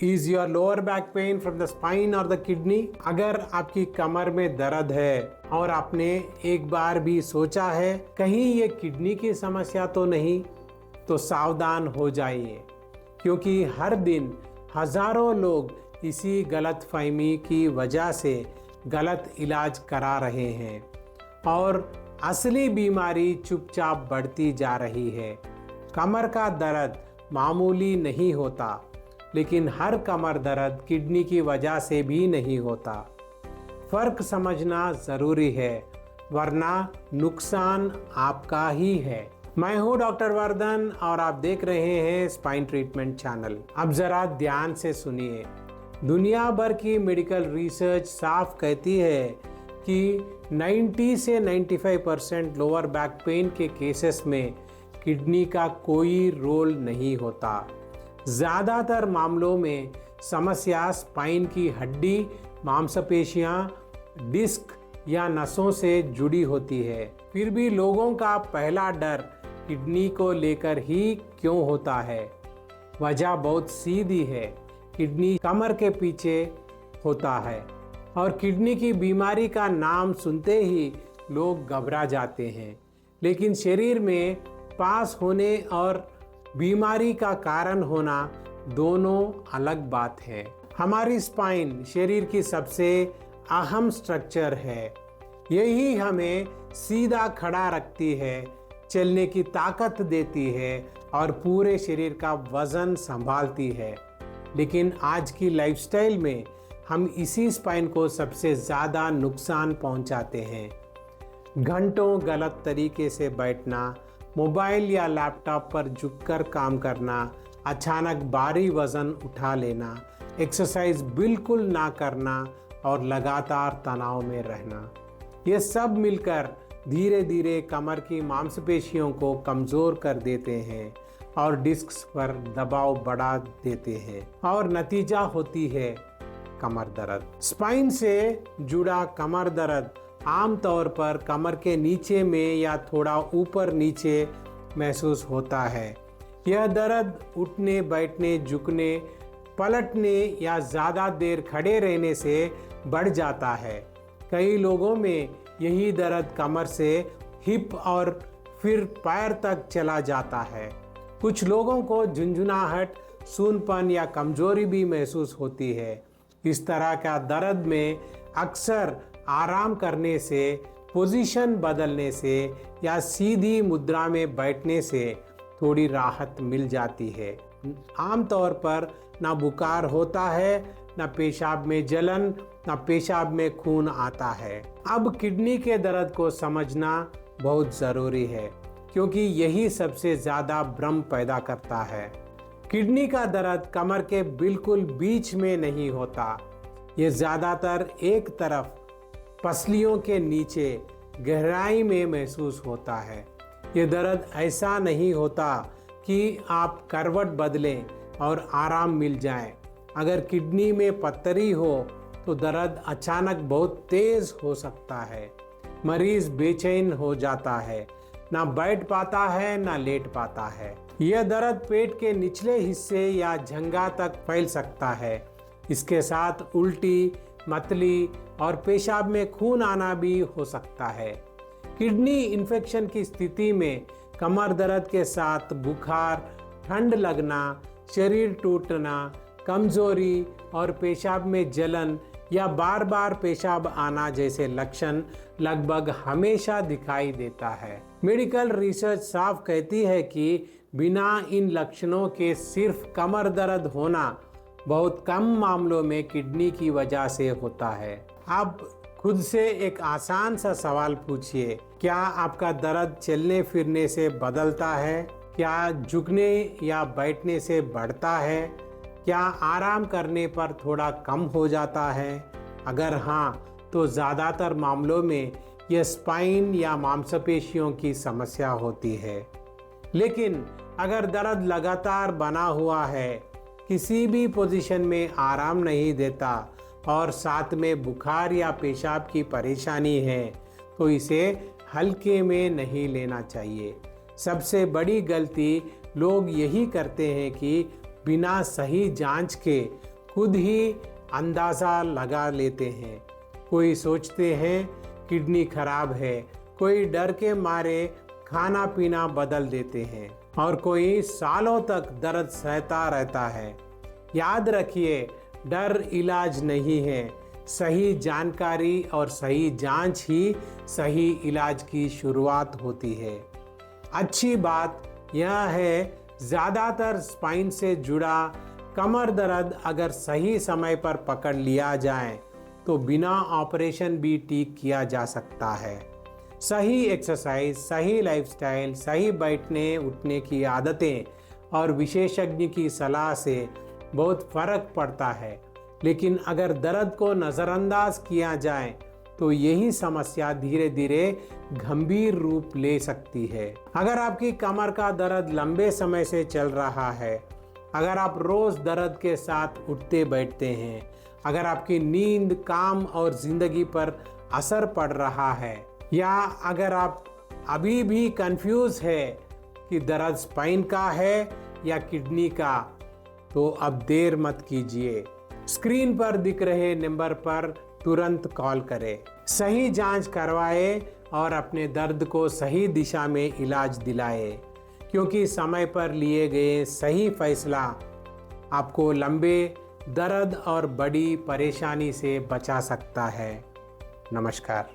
Is your lower back pain from the spine or the kidney? अगर आपकी कमर में दर्द है और आपने एक बार भी सोचा है कहीं ये किडनी की समस्या तो नहीं, तो सावधान हो जाइए, क्योंकि हर दिन हजारों लोग इसी गलतफहमी की वजह से गलत इलाज करा रहे हैं और असली बीमारी चुपचाप बढ़ती जा रही है। कमर का दर्द मामूली नहीं होता, लेकिन हर कमर दर्द किडनी की वजह से भी नहीं होता। फर्क समझना जरूरी है, वरना नुकसान आपका ही है। मैं हूं डॉक्टर वर्धन और आप देख रहे हैं स्पाइन ट्रीटमेंट चैनल। अब जरा ध्यान से सुनिए। दुनिया भर की मेडिकल रिसर्च साफ कहती है कि 90 से 95% लोअर बैक पेन के केसेस में किडनी का कोई रोल नहीं होता। ज़्यादातर मामलों में समस्या स्पाइन की हड्डी, मांसपेशियां, डिस्क या नसों से जुड़ी होती है। फिर भी लोगों का पहला डर किडनी को लेकर ही क्यों होता है? वजह बहुत सीधी है। किडनी कमर के पीछे होता है और किडनी की बीमारी का नाम सुनते ही लोग घबरा जाते हैं, लेकिन शरीर में पास होने और बीमारी का कारण होना दोनों अलग बात है। हमारी स्पाइन शरीर की सबसे अहम स्ट्रक्चर है। यही हमें सीधा खड़ा रखती है, चलने की ताकत देती है और पूरे शरीर का वजन संभालती है। लेकिन आज की लाइफस्टाइल में हम इसी स्पाइन को सबसे ज़्यादा नुकसान पहुंचाते हैं। घंटों गलत तरीके से बैठना, मोबाइल या लैपटॉप पर झुककर काम करना, अचानक भारी वजन उठा लेना, एक्सरसाइज बिल्कुल ना करना और लगातार तनाव में रहना, ये सब मिलकर धीरे धीरे कमर की मांसपेशियों को कमज़ोर कर देते हैं और डिस्क्स पर दबाव बढ़ा देते हैं और नतीजा होती है कमर दर्द। स्पाइन से जुड़ा कमर दर्द आमतौर पर कमर के नीचे में या थोड़ा ऊपर नीचे महसूस होता है। यह दर्द उठने, बैठने, झुकने, पलटने या ज़्यादा देर खड़े रहने से बढ़ जाता है। कई लोगों में यही दर्द कमर से हिप और फिर पैर तक चला जाता है। कुछ लोगों को झुंझुनाहट, सूनपन या कमजोरी भी महसूस होती है। इस तरह का दर्द में अक्सर आराम करने से, पोजीशन बदलने से या सीधी मुद्रा में बैठने से थोड़ी राहत मिल जाती है। आमतौर पर ना बुखार होता है, ना पेशाब में जलन, ना पेशाब में खून आता है। अब किडनी के दर्द को समझना बहुत ज़रूरी है, क्योंकि यही सबसे ज़्यादा भ्रम पैदा करता है। किडनी का दर्द कमर के बिल्कुल बीच में नहीं होता। ये ज़्यादातर एक तरफ पसलियों के नीचे गहराई में महसूस होता है। ये दर्द ऐसा नहीं होता कि आप करवट बदलें और आराम मिल जाए। अगर किडनी में पत्थरी हो तो दर्द अचानक बहुत तेज हो सकता है। मरीज बेचैन हो जाता है, ना बैठ पाता है ना लेट पाता है। यह दर्द पेट के निचले हिस्से या जंघा तक फैल सकता है। इसके साथ उल्टी, मतली और पेशाब में खून आना भी हो सकता है। किडनी इन्फेक्शन की स्थिति में कमर दर्द के साथ बुखार, ठंड लगना, शरीर टूटना, कमजोरी और पेशाब में जलन या बार बार पेशाब आना जैसे लक्षण लगभग हमेशा दिखाई देता है। मेडिकल रिसर्च साफ कहती है कि बिना इन लक्षणों के सिर्फ कमर दर्द होना बहुत कम मामलों में किडनी की वजह से होता है। आप खुद से एक आसान सा सवाल पूछिए, क्या आपका दर्द चलने फिरने से बदलता है? क्या झुकने या बैठने से बढ़ता है? क्या आराम करने पर थोड़ा कम हो जाता है? अगर हाँ, तो ज़्यादातर मामलों में यह स्पाइन या मांसपेशियों की समस्या होती है। लेकिन अगर दर्द लगातार बना हुआ है, किसी भी पोजीशन में आराम नहीं देता और साथ में बुखार या पेशाब की परेशानी है, तो इसे हल्के में नहीं लेना चाहिए। सबसे बड़ी गलती लोग यही करते हैं कि बिना सही जांच के खुद ही अंदाज़ा लगा लेते हैं। कोई सोचते हैं किडनी खराब है, कोई डर के मारे खाना पीना बदल देते हैं और कोई सालों तक दर्द सहता रहता है। याद रखिए, डर इलाज नहीं है। सही जानकारी और सही जांच ही सही इलाज की शुरुआत होती है। अच्छी बात यह है, ज़्यादातर स्पाइन से जुड़ा कमर दर्द अगर सही समय पर पकड़ लिया जाए तो बिना ऑपरेशन भी ठीक किया जा सकता है। सही एक्सरसाइज, सही लाइफस्टाइल, सही बैठने उठने की आदतें और विशेषज्ञ की सलाह से बहुत फर्क पड़ता है। लेकिन अगर दर्द को नज़रअंदाज किया जाए तो यही समस्या धीरे धीरे गंभीर रूप ले सकती है। अगर आपकी कमर का दर्द लंबे समय से चल रहा है, अगर आप रोज दर्द के साथ उठते बैठते हैं, अगर आपकी नींद, काम और जिंदगी पर असर पड़ रहा है, या अगर आप अभी भी कंफ्यूज है कि दर्द स्पाइन का है या किडनी का, तो अब देर मत कीजिए। स्क्रीन पर दिख रहे नंबर पर तुरंत कॉल करें, सही जांच करवाएं और अपने दर्द को सही दिशा में इलाज दिलाएं, क्योंकि समय पर लिए गए सही फैसला आपको लंबे दर्द और बड़ी परेशानी से बचा सकता है। नमस्कार।